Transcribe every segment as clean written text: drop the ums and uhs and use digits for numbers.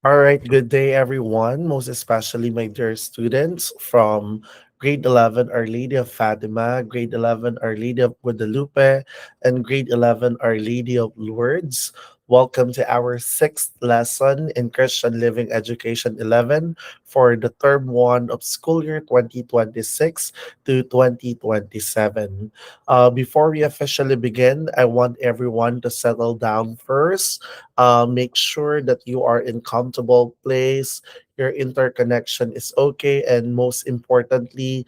All right, good day, everyone. Most especially my dear students from grade 11, Our Lady of Fatima, grade 11, Our Lady of Guadalupe, and grade 11, Our Lady of Lourdes. Welcome to our sixth lesson in Christian Living Education 11 for the term one of school year 2026 to 2027. Before we officially begin, I want everyone to settle down first. Make sure that you are in comfortable place, your interconnection is okay, and most importantly,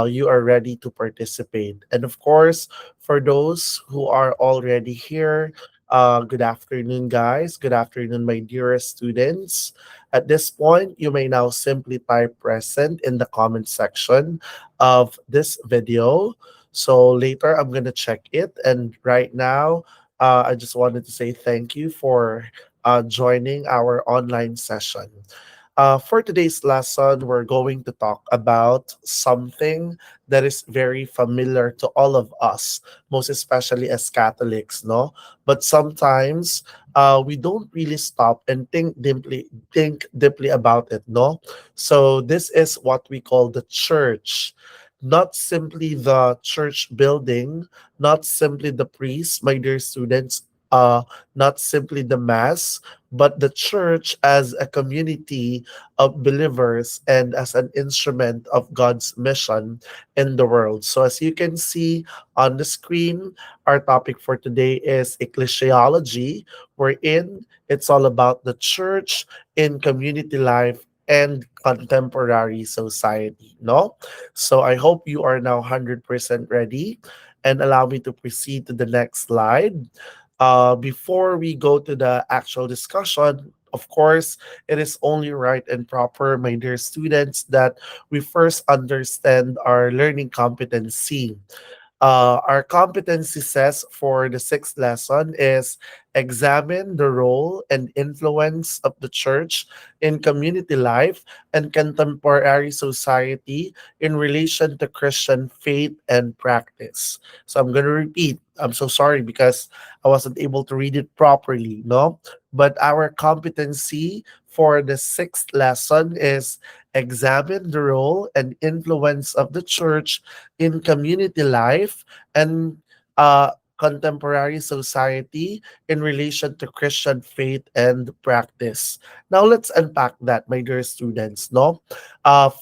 you are ready to participate. And of course, for those who are already here, good afternoon, guys. Good afternoon, my dearest students. At this point, you may now simply type present in the comment section of this video. So later, I'm going to check it. And right now, I just wanted to say thank you for joining our online session. For today's lesson, we're going to talk about something that is very familiar to all of us, most especially as Catholics, no? But sometimes we don't really stop and think deeply about it, no? So this is what we call the church. Not simply the church building, not simply the priest, my dear students, not simply the mass, but the church as a community of believers and as an instrument of God's mission in the world. So, as you can see on the screen, our topic for today is ecclesiology, wherein it's all about the church in community life and contemporary society. No? So, I hope you are now 100% ready and allow me to proceed to the next slide. Before we go to the actual discussion, of course, it is only right and proper, my dear students, that we first understand our learning competency. Our competency says for the sixth lesson is examine the role and influence of the church in community life and contemporary society in relation to Christian faith and practice. So I'm going to repeat. I'm so sorry because I wasn't able to read it properly, no? But our competency for the sixth lesson is examine the role and influence of the church in community life and contemporary society in relation to Christian faith and practice. Now let's unpack that, my dear students. No,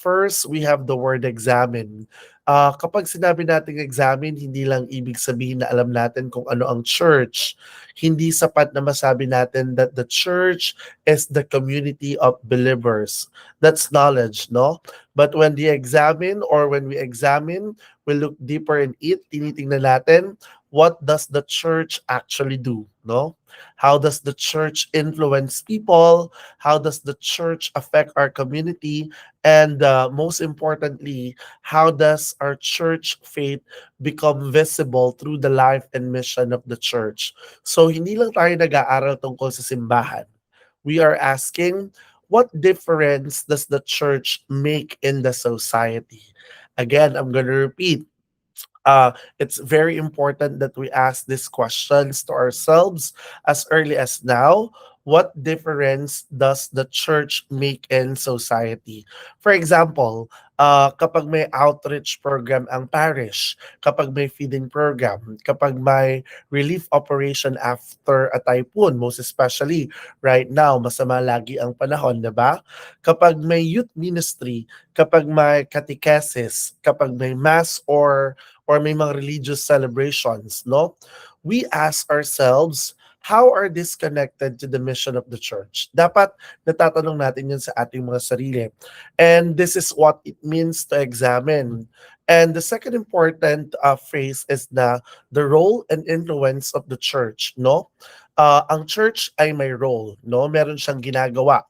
first we have the word examine. Kapag sinabi nating examine, hindi lang ibig sabihin na alam natin kung ano ang church. Hindi sapat na masabi natin that the church is the community of believers. That's knowledge, no? But when we examine, we look deeper in it, tinitingnan natin, what does the church actually do, no? How does the church influence people? How does the church affect our community? And most importantly, how does our church faith become visible through the life and mission of the church? So hindi lang tayo nag-aaral tungkol sa simbahan. We are asking, what difference does the church make in the society? Again, I'm going to repeat. It's very important that we ask these questions to ourselves as early as now. What difference does the church make in society? For example, kapag may outreach program ang parish, kapag may feeding program, kapag may relief operation after a typhoon, most especially right now, masama lagi ang panahon, di ba? Kapag may youth ministry, kapag may catechesis, kapag may mass or may mga religious celebrations, no? We ask ourselves, how are these connected to the mission of the church? Dapat natatanong natin yun sa ating mga sarili. And this is what it means to examine. And the second important phrase is the role and influence of the church, no? Ang church ay may role, no? Meron siyang ginagawa.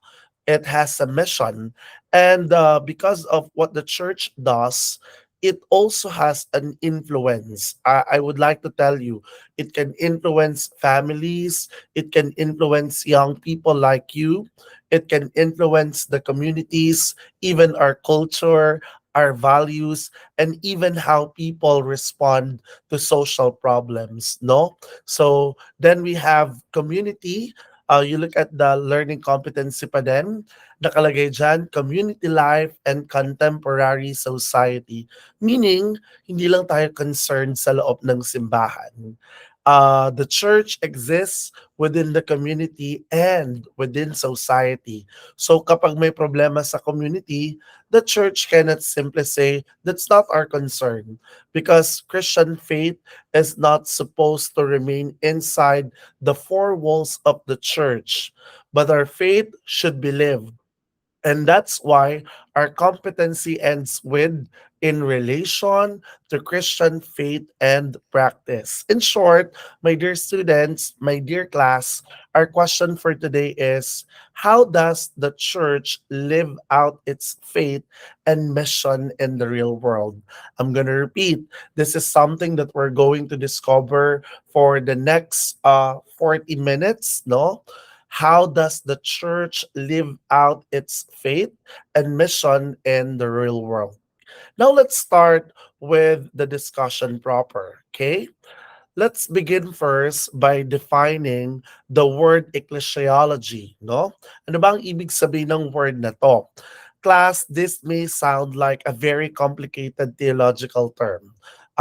It has a mission. And because of what the church does, it also has an influence. I would like to tell you, it can influence families, it can influence young people like you, it can influence the communities, even our culture, our values, and even how people respond to social problems. No? So then we have community. You look at the learning competency pa din, nakalagay dyan, community life and contemporary society. Meaning, hindi lang tayo concerned sa loob ng simbahan. The church exists within the community and within society. So kapag may problema sa community, the church cannot simply say, that's not our concern. Because Christian faith is not supposed to remain inside the four walls of the church, but our faith should be lived. And that's why our competency ends with in relation to Christian faith and practice. In short, my dear students, my dear class, our question for today is, how does the church live out its faith and mission in the real world? I'm going to repeat. This is something that we're going to discover for the next 40 minutes, no? How does the church live out its faith and mission in the real world? Now let's start with the discussion proper. Okay? Let's begin first by defining the word ecclesiology, no? Ano ba ang ibig sabihin ng word na to? Class, this may sound like a very complicated theological term.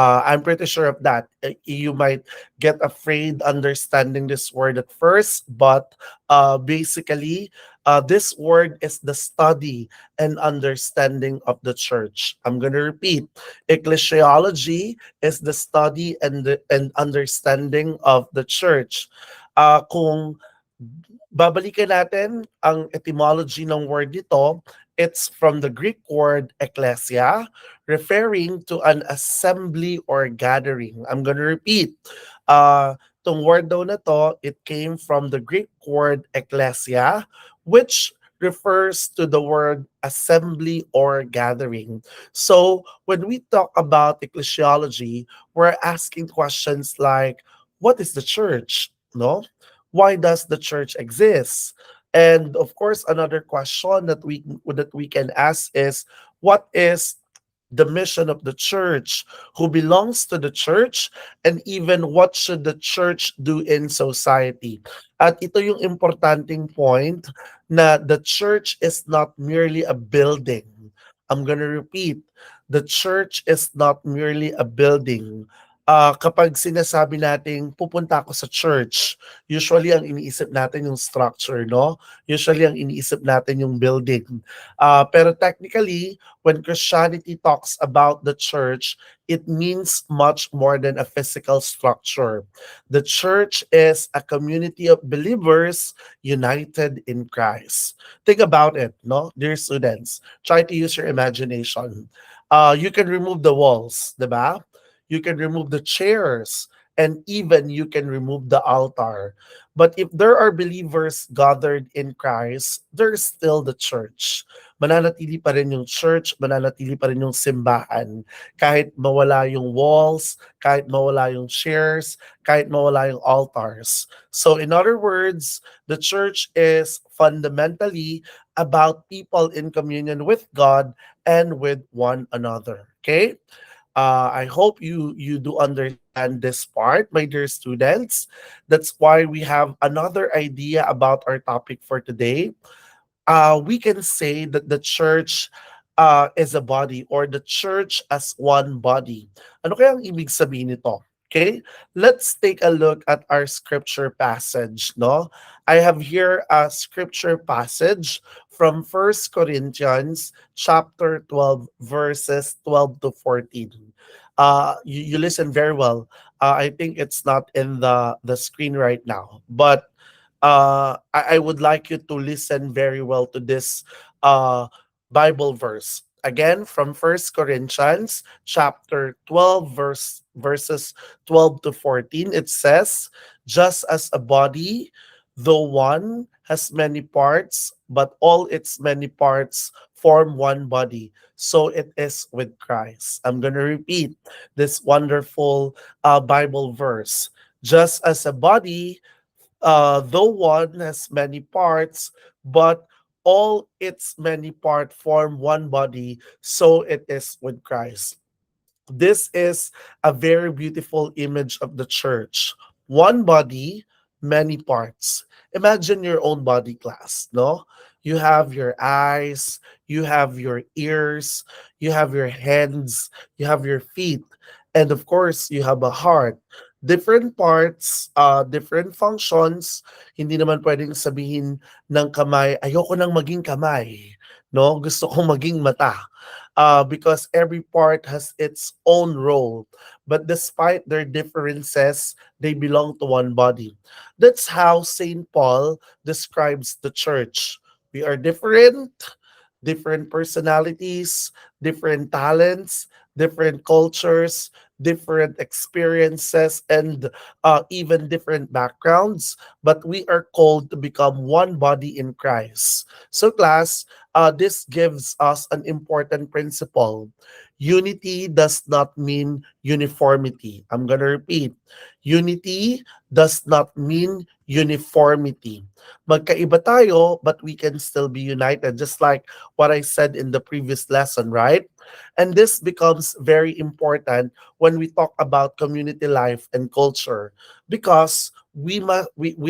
I'm pretty sure of that. You might get afraid understanding this word at first, but basically, this word is the study and understanding of the church. I'm going to repeat. Ecclesiology is the study and understanding of the church. Kung babalikan natin ang etymology ng word nito, it's from the Greek word ecclesia, referring to an assembly or gathering. I'm gonna repeat. Tong word daw na to, it came from the Greek word ecclesia, which refers to the word assembly or gathering. So when we talk about ecclesiology, we're asking questions like, what is the church? No? Why does the church exist? And of course, another question that we can ask is, what is the mission of the church, who belongs to the church, and even what should the church do in society. At ito yung importanting point, na the church is not merely a building. I'm gonna repeat, the church is not merely a building. Kapag sinasabi nating pupunta ako sa church, usually ang iniisip natin yung structure, no? Usually ang iniisip natin yung building. Pero technically, when Christianity talks about the church, it means much more than a physical structure. The church is a community of believers united in Christ. Think about it, no? Dear students, try to use your imagination. You can remove the walls, diba? You can remove the chairs, and even you can remove the altar. But if there are believers gathered in Christ, there's still the church. Mananatili pa rin yung church, mananatili pa rin yung simbahan. Kahit mawala yung walls, kahit mawala yung chairs, kahit mawala yung altars. So in other words, the church is fundamentally about people in communion with God and with one another. Okay? I hope you do understand this part, my dear students. That's why we have another idea about our topic for today. We can say that the church is a body, or the church as one body. Ano kaya ang ibig sabihin nito? Okay, let's take a look at our scripture passage. No, I have here a scripture passage from First Corinthians chapter 12, verses 12 to 14. You listen very well. I think it's not in the screen right now, but I would like you to listen very well to this Bible verse. Again, from First Corinthians chapter 12, verses 12 to 14, it says, just as a body, though one has many parts, but all its many parts form one body. So it is with Christ. I'm going to repeat this wonderful Bible verse. Just as a body, though one has many parts, but all its many parts form one body, so it is with Christ. This is a very beautiful image of the church. One body, many parts. Imagine your own body, class, no? You have your eyes, you have your ears, you have your hands, you have your feet, and of course, you have a heart. Different parts, different functions. Hindi naman pwedeng sabihin ng kamay, ayoko nang maging kamay, no? Gusto kong maging mata. Because every part has its own role. But despite their differences, they belong to one body. That's how St. Paul describes the church. We are different, different personalities, different talents, different cultures, different experiences, and even different backgrounds, but we are called to become one body in Christ. So, class, this gives us an important principle. Unity does not mean uniformity. I'm going to repeat. Unity does not mean uniformity. Magkaiba tayo, but we can still be united, just like what I said in the previous lesson, right? And this becomes very important when we talk about community life and culture, because we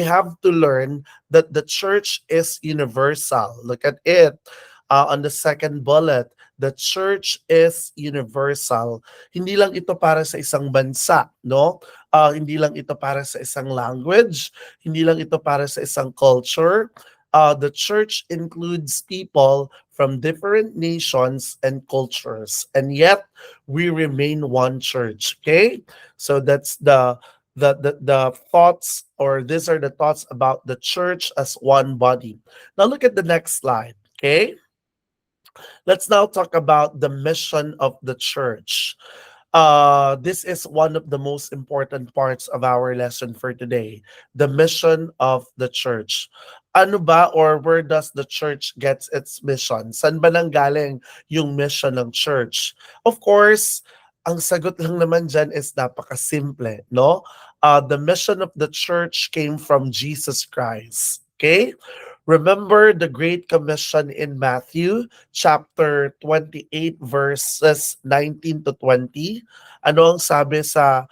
have to learn that the church is universal. Look at it, on the second bullet. The church is universal. Hindi lang ito para sa isang bansa, no? Hindi lang ito para sa isang language, hindi lang ito para sa isang culture. The church includes people from different nations and cultures, and yet we remain one church. Okay, so that's the thoughts, or these are the thoughts about the church as one body. Now look at the next slide. Okay, let's now talk about the mission of the church. This is one of the most important parts of our lesson for today, the mission of the church. Ano ba, or where does the church gets its mission? San ba nanggaling yung mission ng church? Of course, ang sagot lang naman dyan is napakasimple, no? The mission of the church came from Jesus Christ. Okay? Remember the Great Commission in Matthew chapter 28 verses 19 to 20. Ano ang sabi sa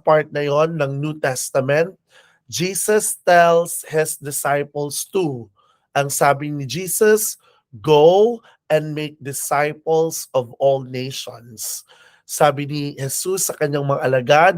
part na yon ng New Testament? Jesus tells his disciples to. Ang sabi ni Jesus, go and make disciples of all nations. Sabi ni Jesus sa kanyang mga alagad,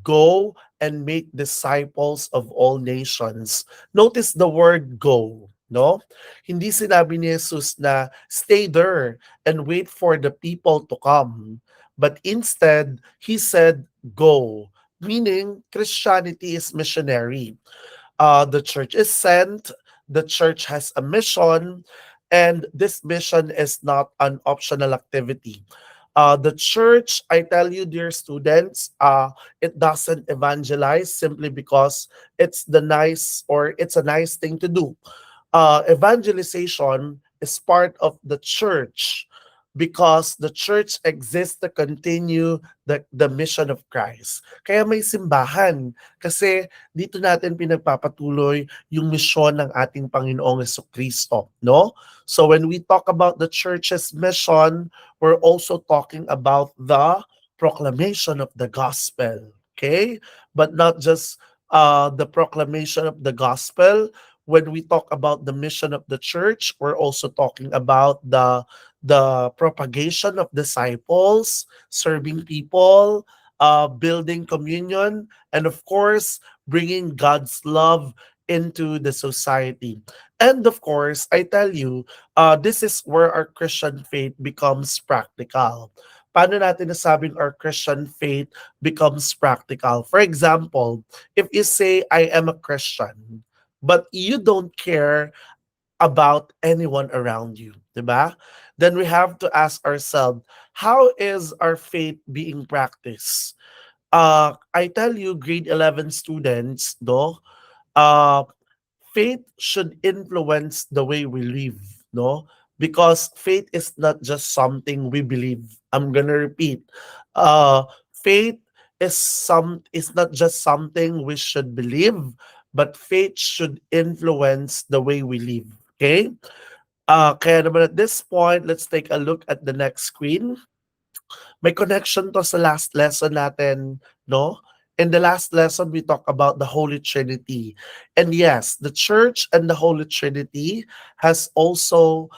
go and make disciples of all nations. Notice the word go, no? Hindi sinabi ni Jesus na stay there and wait for the people to come. But instead, he said, go. Meaning, Christianity is missionary. The church is sent, the church has a mission, and this mission is not an optional activity. The church, I tell you, dear students, it doesn't evangelize simply because it's a nice thing to do. Evangelization is part of the church because the church exists to continue the mission of Christ. Kaya may simbahan kasi dito natin pinagpapatuloy yung misyon ng ating Panginoong Kristo, no? So when we talk about the church's mission, we're also talking about the proclamation of the gospel, okay? But not just the proclamation of the gospel. When we talk about the mission of the church, we're also talking about the propagation of disciples, serving people, building communion, and of course, bringing God's love into the society. And of course, I tell you, this is where our Christian faith becomes practical. Paano natin nasabing our Christian faith becomes practical? For example, if you say, I am a Christian, but you don't care about anyone around you, diba? Then we have to ask ourselves, how is our faith being practiced? I tell you, grade 11 students, no, uh, faith should influence the way we live, no? Because faith is not just something we believe. I'm gonna repeat. Faith is not just something we should believe, but faith should influence the way we live. Okay? Kaya naman at this point, let's take a look at the next screen. May connection to sa last lesson natin, no? In the last lesson, we talked about the Holy Trinity. And yes, the church and the Holy Trinity has also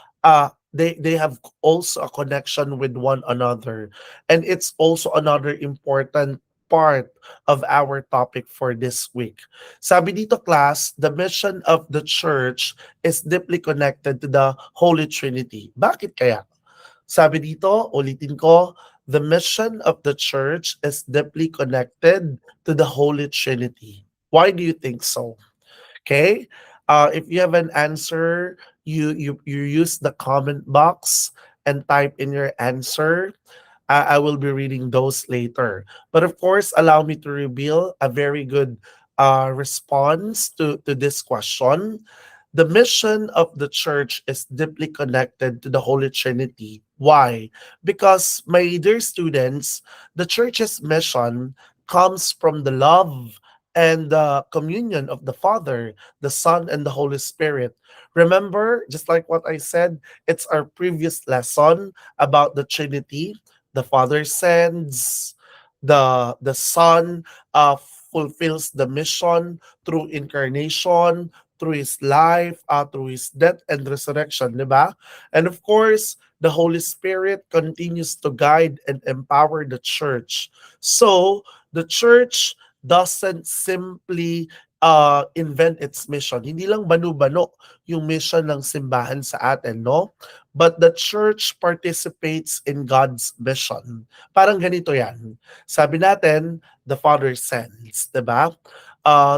they have also a connection with one another. And it's also another important part of our topic for this week. Sabi dito class, the mission of the church is deeply connected to the Holy Trinity. Bakit kaya? Sabi dito, ulitin ko, the mission of the church is deeply connected to the Holy Trinity. Why do you think so? Okay? If you have an answer, you use the comment box and type in your answer. I will be reading those later. But of course, allow me to reveal a very good response to this question. The mission of the church is deeply connected to the Holy Trinity. Why? Because, my dear students, the church's mission comes from the love and the communion of the Father, the Son, and the Holy Spirit. Remember, just like what I said, it's our previous lesson about the Trinity. The Father sends, the Son fulfills the mission through incarnation, through his life, through his death and resurrection, di ba? And of course, the Holy Spirit continues to guide and empower the church. So, the church doesn't simply invent its mission. Hindi lang banu-bano yung mission ng simbahan sa atin, no? But the church participates in God's mission. Parang ganito yan. Sabi natin, the Father sends, di ba?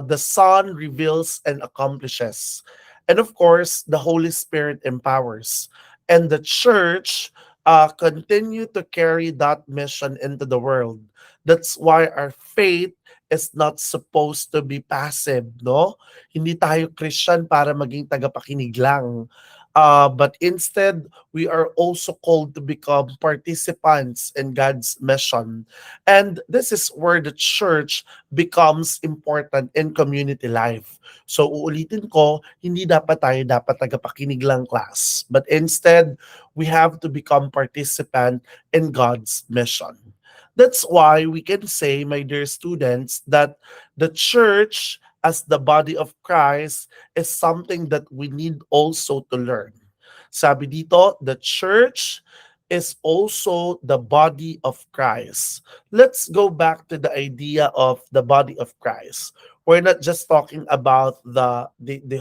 The Son reveals and accomplishes. And of course, the Holy Spirit empowers. And the church continue to carry that mission into the world. That's why our faith is not supposed to be passive, no? Hindi tayo Christian para maging tagapakinig lang. But instead, we are also called to become participants in God's mission. And this is where the church becomes important in community life. So uulitin ko, hindi dapat tagapakinig lang class. But instead, we have to become participant in God's mission. That's why we can say, my dear students, that the church as the body of Christ is something that we need also to learn. Sabi dito, the church is also the body of Christ. Let's go back to the idea of the body of Christ. We're not just talking about the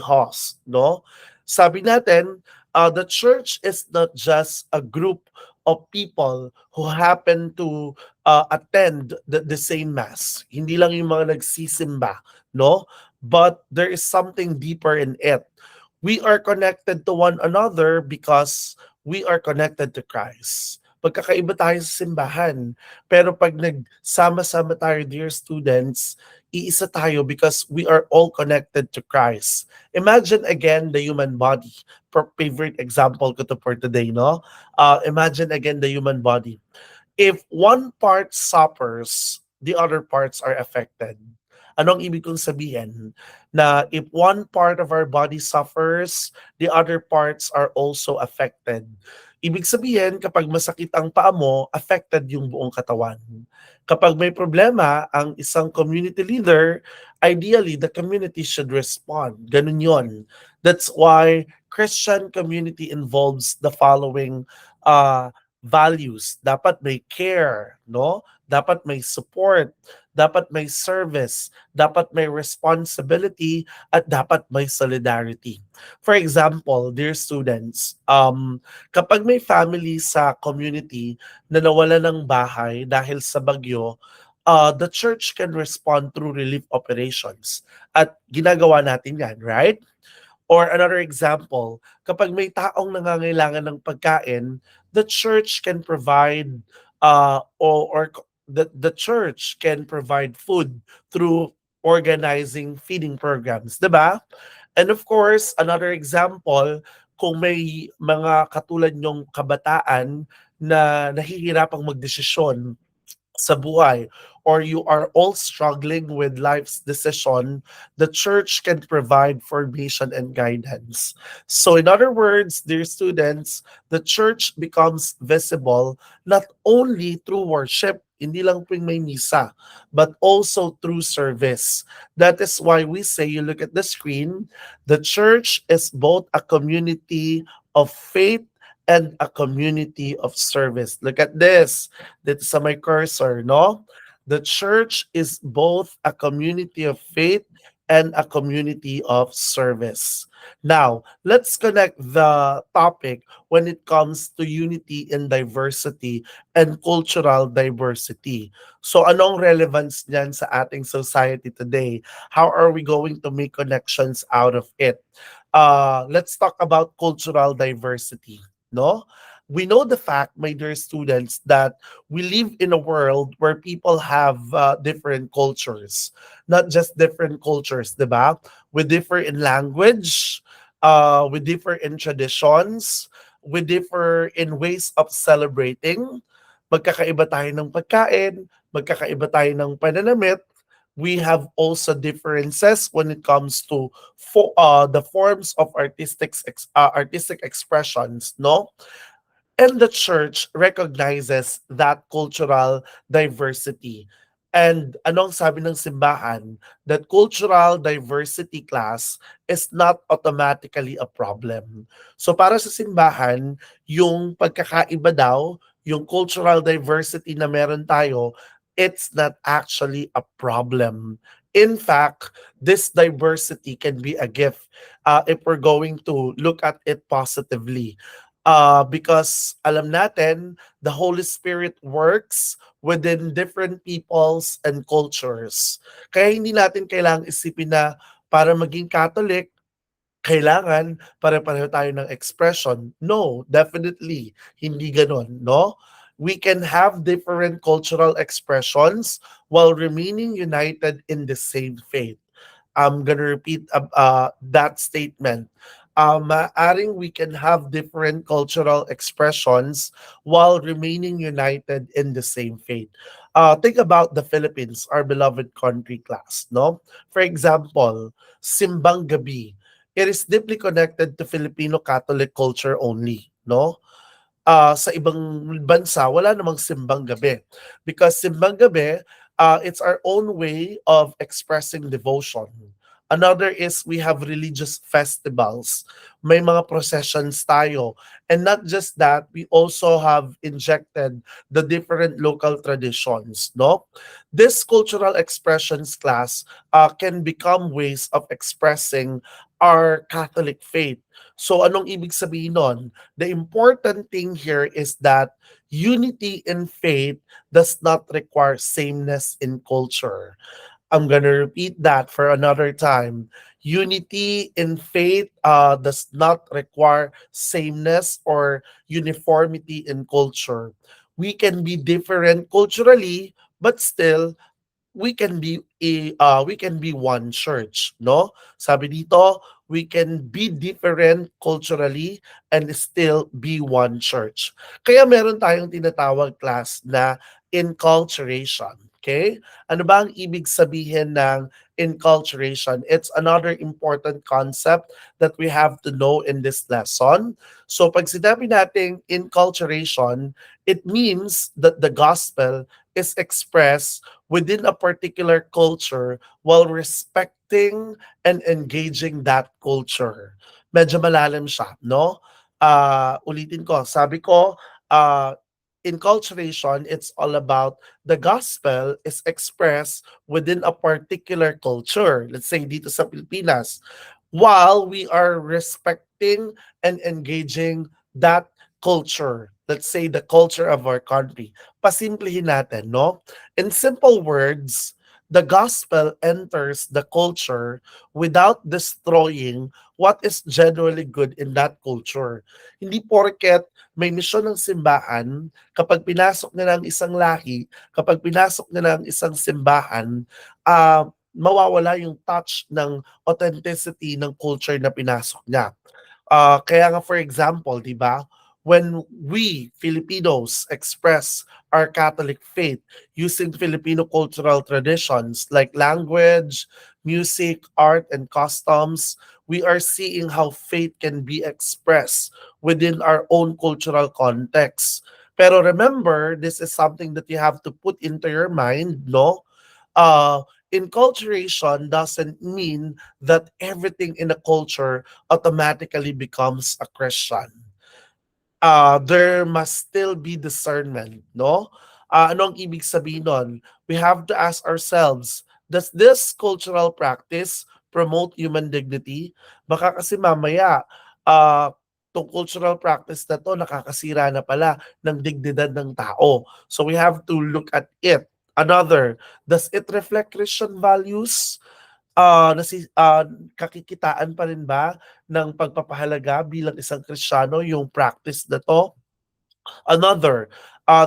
host, no? Sabi natin, the church is not just a group of people who happen to attend the same mass. Hindi lang yung mga nagsisimba, no? But there is something deeper in it. We are connected to one another because we are connected to Christ. Pagkakaiba tayo sa simbahan. Pero pag nagsama-sama tayo, dear students, iisa tayo because we are all connected to Christ. Imagine again the human body. Favorite example ko to for today, no? Imagine again the human body. If one part suffers, the other parts are affected. Anong ibig kong sabihin? Na if one part of our body suffers, the other parts are also affected. Ibig sabihin, kapag masakit ang paa mo, affected yung buong katawan. Kapag may problema ang isang community leader, ideally, the community should respond. Ganun yon. That's why Christian community involves the following values. Dapat may care, no? Dapat may support, dapat may service, dapat may responsibility, at dapat may solidarity. For example, dear students, kapag may family sa community na nawala ng bahay dahil sa bagyo, the church can respond through relief operations. At ginagawa natin yan, right? Or another example, kapag may taong nangangailangan ng pagkain, the church can provide the church can provide food through organizing feeding programs, 'di ba? And of course, another example, kung may mga katulad nyong kabataan na nahihirapang magdesisyon sa buhay, or you are all struggling with life's decision, the church can provide formation and guidance. So in other words, dear students, the church becomes visible not only through worship, Hindi lang po yung may misa, but also through service. That is why we say, you look at the screen, the church is both a community of faith and a community of service. Look at this. This is my cursor, no? The church is both a community of faith and a community of service. Now, let's connect the topic when it comes to unity in diversity and cultural diversity. So anong relevance niyan sa ating society today? How are we going to make connections out of it? Let's talk about cultural diversity. No? We know the fact, my dear students, that we live in a world where people have different cultures. Not just different cultures, di ba? We differ in language, we differ in traditions, we differ in ways of celebrating. Magkakaiba tayo ng pagkain, magkakaiba tayo ng pananamit. We have also differences when it comes to the forms of artistic expressions, no? And the church recognizes that cultural diversity. And anong sabi ng simbahan? That cultural diversity class is not automatically a problem. So para sa simbahan, yung pagkakaiba daw, yung cultural diversity na meron tayo, it's not actually a problem. In fact, this diversity can be a gift if we're going to look at it positively, because alam natin the Holy Spirit works within different peoples and cultures. Kaya hindi natin kailangang isipin na para maging Catholic, kailangan pare-pareho tayo ng expression. No, definitely hindi ganon, no? We can have different cultural expressions while remaining united in the same faith. I'm gonna repeat that statement. Maaring we can have different cultural expressions while remaining united in the same faith. Think about the Philippines, our beloved country, class. No, for example, Simbang Gabi. It is deeply connected to Filipino Catholic culture only. No, sa ibang bansa, wala namang simbang gabi. Because simbang gabi, it's our own way of expressing devotion. Another is we have religious festivals. May mga processions tayo. And not just that, we also have injected the different local traditions. No, this cultural expressions class can become ways of expressing our Catholic faith. So anong ibig sabihin nun? The important thing here is that unity in faith does not require sameness in culture. I'm gonna repeat that for another time. Unity in faith does not require sameness or uniformity in culture. We can be different culturally, but still we can be one church, no? Sabi dito, we can be different culturally and still be one church. Kaya meron tayong tinatawag, class, na inculturation. Okay? Ano ba ang ibig sabihin ng inculturation? It's another important concept that we have to know in this lesson. So pag sinabi natin inculturation, it means that the gospel is expressed within a particular culture while respecting and engaging that culture. Medyo malalim siya, no? Ulitin ko, sabi ko, inculturation, it's all about the gospel is expressed within a particular culture. Let's say dito sa Pilipinas, while we are respecting and engaging that culture. Let's say the culture of our country. Pasimplihin natin, no? In simple words, the gospel enters the culture without destroying what is genuinely good in that culture. Hindi porket may misyon ng simbahan, kapag pinasok na ng isang lahi, kapag pinasok na ng isang simbahan, mawawala yung touch ng authenticity ng culture na pinasok niya. Kaya nga, for example, di ba, when we Filipinos express our Catholic faith using Filipino cultural traditions like language, music, art, and customs, we are seeing how faith can be expressed within our own cultural context. Pero remember, this is something that you have to put into your mind, no? Uh, Inculturation doesn't mean that everything in a culture automatically becomes a Christian. There must still be discernment, no? Anong ibig sabihin nun? We have to ask ourselves, does this cultural practice promote human dignity? Baka kasi mamaya, tong cultural practice na to nakakasira na pala ng dignidad ng tao. So we have to look at it. Another, does it reflect Christian values? Kakikitaan pa rin ba ng pagpapahalaga bilang isang Kristiyano yung practice na 'to? Another,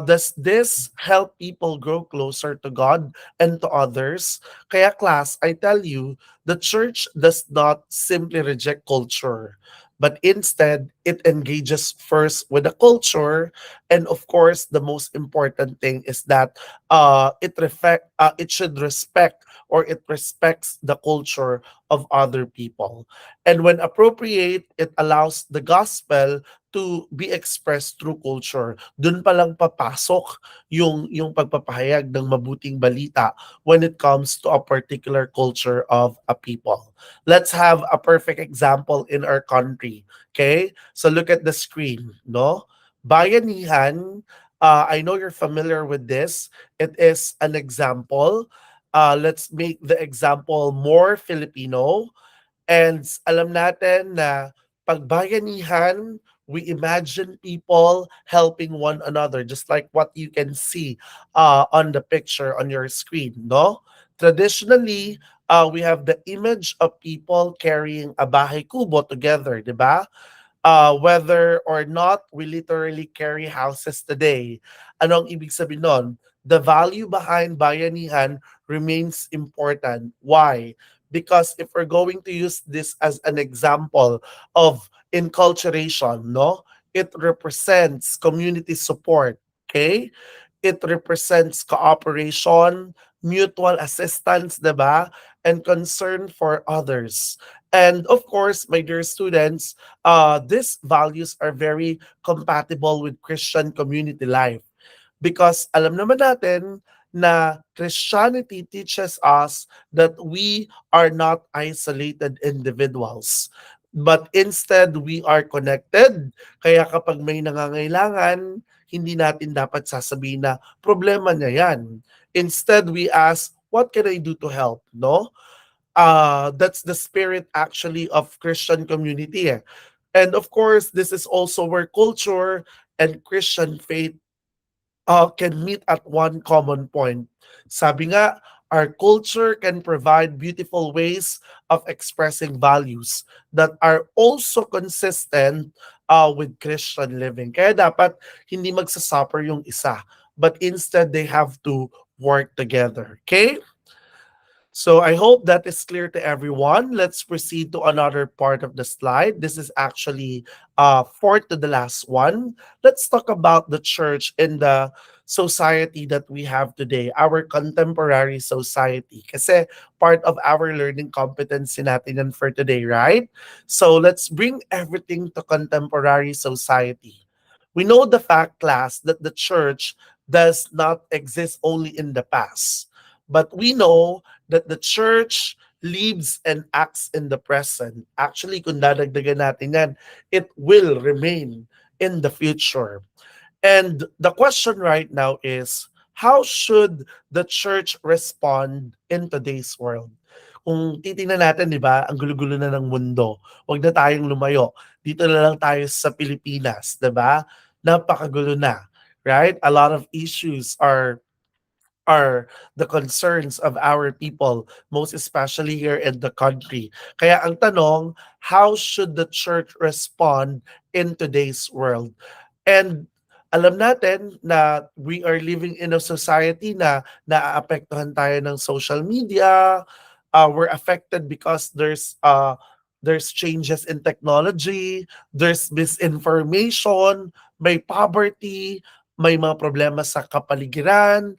does this help people grow closer to God and to others? Kaya class, I tell you, the church does not simply reject culture, but instead it engages first with the culture, and of course, the most important thing is that it should respect or it respects the culture of other people. And when appropriate, it allows the gospel to be expressed through culture. Dun pa lang papasok yung pagpapahayag ng mabuting balita when it comes to a particular culture of a people. Let's have a perfect example in our country. Okay? So look at the screen, no? Bayanihan, I know you're familiar with this. It is an example. Let's make the example more Filipino. And alam natin na pagbayanihan, we imagine people helping one another, just like what you can see on the picture on your screen, no? Traditionally, we have the image of people carrying a bahay kubo together, di ba? Whether or not we literally carry houses today. Ano ang ibig sabihin nun? The value behind bayanihan remains important. Why? Because if we're going to use this as an example of enculturation, no? It represents community support, okay? It represents cooperation, mutual assistance, 'di ba? And concern for others. And of course, my dear students, these values are very compatible with Christian community life because alam naman natin na Christianity teaches us that we are not isolated individuals. But instead, we are connected. Kaya kapag may nangangailangan, hindi natin dapat sasabihin na problema niya yan. Instead, we ask, what can I do to help? No? That's the spirit actually of Christian community. And of course, this is also where culture and Christian faith can meet at one common point. Sabi nga, our culture can provide beautiful ways of expressing values that are also consistent with Christian living. Kaya dapat hindi magsasuffer yung isa, but instead they have to work together. Okay? So I hope that is clear to everyone. Let's proceed to another part of the slide. This is actually fourth to the last one. Let's talk about the church in the society that we have today, our contemporary society. Kasi part of our learning competency natin yan for today, right? So let's bring everything to contemporary society. We know the fact, class, that the church does not exist only in the past. But we know that the church lives and acts in the present. Actually, kung dadagdagan natin yan, it will remain in the future. And the question right now is, how should the church respond in today's world? Kung titingnan natin, di ba, ang gulo-gulo na ng mundo. Huwag na tayong lumayo. Dito na lang tayo sa Pilipinas, di ba? Napakagulo na, right? A lot of issues are the concerns of our people, most especially here in the country. Kaya ang tanong, how should the church respond in today's world? And alam natin na we are living in a society na naaapektuhan tayo ng social media. We're affected because there's changes in technology, there's misinformation, may poverty, may mga problema sa kapaligiran.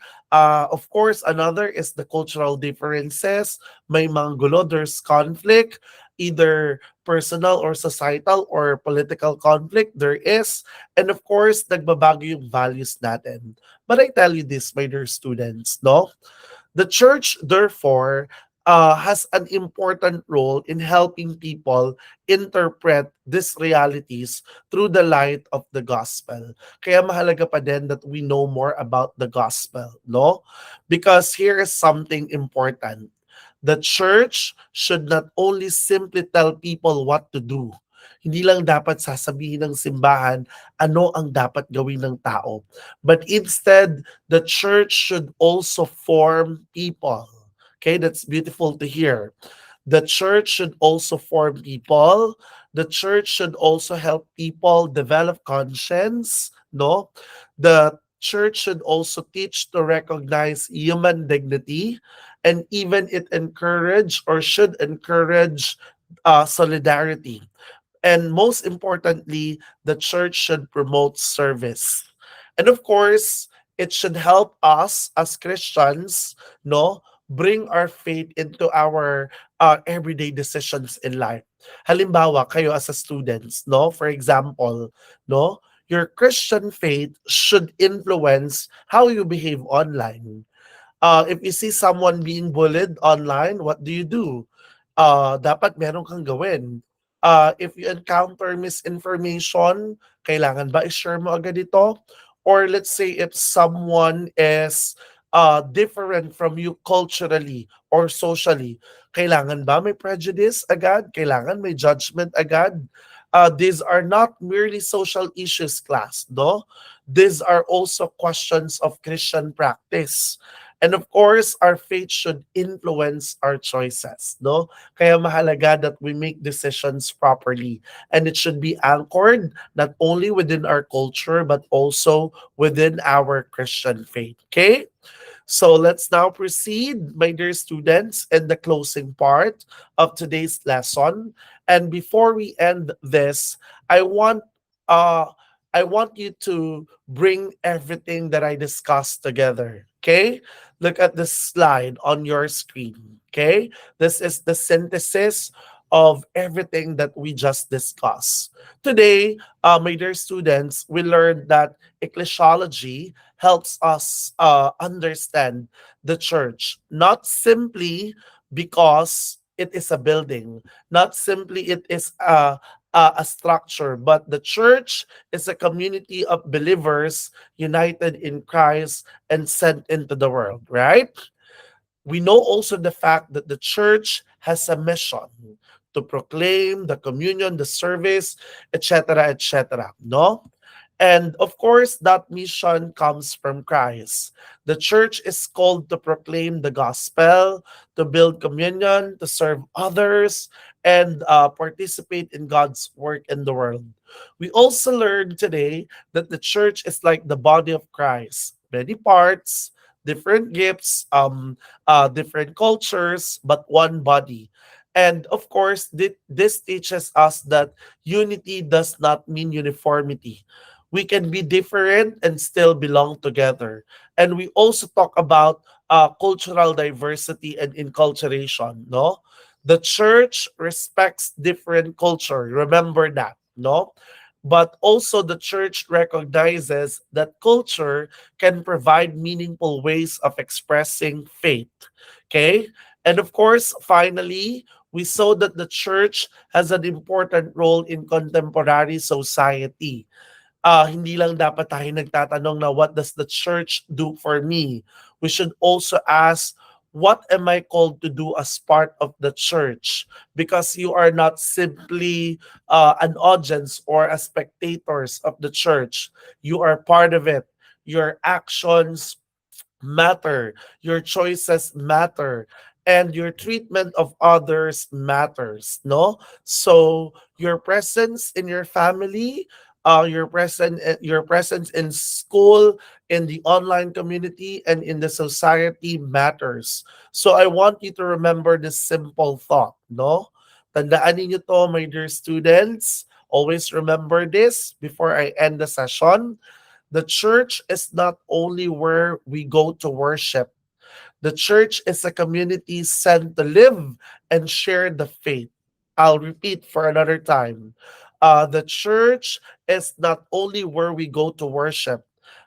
Of course, another is the cultural differences. May mga gulo, there's conflict. either personal or societal or political conflict, there is. And of course, nagbabago yung values natin. But I tell you this, my dear students, no? The church, therefore, has an important role in helping people interpret these realities through the light of the gospel. Kaya mahalaga pa din that we know more about the gospel, no? Because here is something important. The church should not only simply tell people what to do. Hindi lang dapat sasabihin ng simbahan ano ang dapat gawin ng tao. But instead, the church should also form people. Okay, that's beautiful to hear. The church should also form people. The church should also help people develop conscience, no? The church should also teach to recognize human dignity, and even it encourage or should encourage solidarity. And most importantly, the church should promote service. And of course, it should help us as Christians, no, bring our faith into our everyday decisions in life. Halimbawa, kayo as a students, no, for example, no, your Christian faith should influence how you behave online. If you see someone being bullied online, what do you do? Dapat meron kang gawin. If you encounter misinformation, kailangan ba i-share mo agad ito? Or let's say if someone is different from you culturally or socially, kailangan ba may prejudice agad? Kailangan may judgment agad? These are not merely social issues, class, no? These are also questions of Christian practice. And of course, our faith should influence our choices, no? Kaya mahalaga that we make decisions properly. And it should be anchored not only within our culture, but also within our Christian faith. Okay? So let's now proceed, my dear students, in the closing part of today's lesson. And before we end this, I want uh I want you to bring everything that I discussed together. Okay? Look at the slide on your screen. Okay? This is the synthesis of everything that we just discussed. Today, my dear students, we learned that ecclesiology helps us understand the church, not simply because it is a building, not simply it is a structure, but the church is a community of believers united in Christ and sent into the world, right? We know also the fact that the church has a mission to proclaim the communion, the service, etc., etc. No? And of course, that mission comes from Christ. The church is called to proclaim the gospel, to build communion, to serve others, and participate in God's work in the world. We also learned today that the church is like the body of Christ, many parts, different gifts, different cultures, but one body. And of course, this teaches us that unity does not mean uniformity. We can be different and still belong together. And we also talk about cultural diversity and inculturation, no? The church respects different culture. Remember that, no? But also the church recognizes that culture can provide meaningful ways of expressing faith. Okay? And of course, finally, we saw that the church has an important role in contemporary society. Hindi lang dapat tayo nagtatanong na what does the church do for me? We should also ask, what am I called to do as part of the church? Because you are not simply an audience or a spectators of the church. You are part of it. Your actions matter, your choices matter, and your treatment of others matters, no? So your presence in your family, your presence in school, in the online community, and in the society matters. So I want you to remember this simple thought, no? Tandaan ninyo to, my dear students. Always remember this before I end the session. The church is not only where we go to worship. The church is a community sent to live and share the faith. I'll repeat for another time. The church is not only where we go to worship,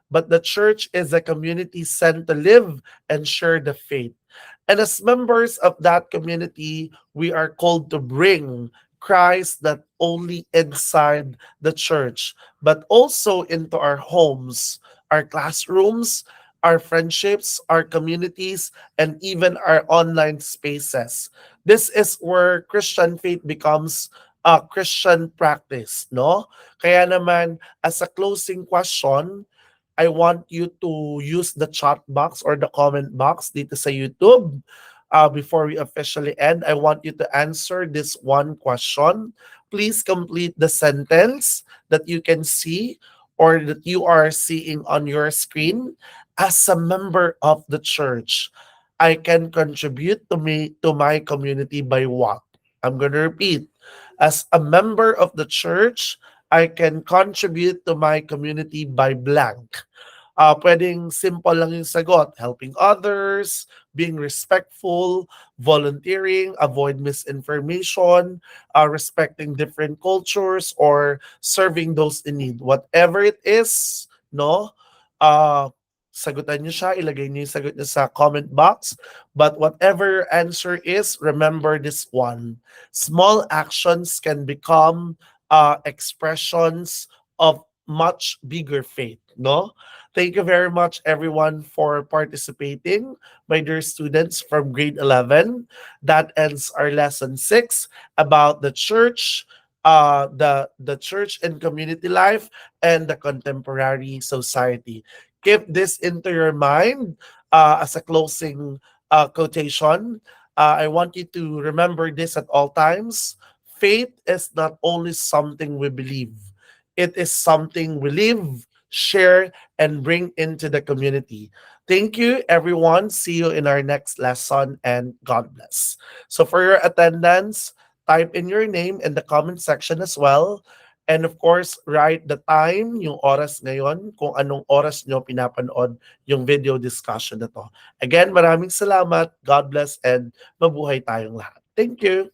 but the church is a community sent to live and share the faith. And as members of that community, we are called to bring Christ not only inside the church, but also into our homes, our classrooms, our friendships, our communities, and even our online spaces. This is where Christian faith becomes a Christian practice, no? Kaya naman, as a closing question, I want you to use the chat box or the comment box dito sa YouTube. Before we officially end, I want you to answer this one question. Please complete the sentence that you can see or that you are seeing on your screen. As a member of the church, I can contribute to my community by what? I'm going to repeat. As a member of the church, I can contribute to my community by blank. Pwedeng simple lang yung sagot, helping others, being respectful, volunteering, avoid misinformation, respecting different cultures, or serving those in need. Whatever it is, no? Uh, Sagutan niyo siya, ilagay niyo yung sagot niyo sa comment box. But whatever your answer is, remember this one. Small actions can become expressions of much bigger faith, no? Thank you very much, everyone, for participating. My dear students from grade 11, that ends our lesson 6 about the church, the church and community life, and the contemporary society. Keep this into your mind as a closing quotation. I want you to remember this at all times. Faith is not only something we believe, it is something we live, share, and bring into the community. Thank you, everyone. See you in our next lesson, and God bless. So, for your attendance, type in your name in the comment section as well. And of course, write the time, yung oras ngayon, kung anong oras nyo pinapanood yung video discussion na to. Again, maraming salamat. God bless and mabuhay tayong lahat. Thank you.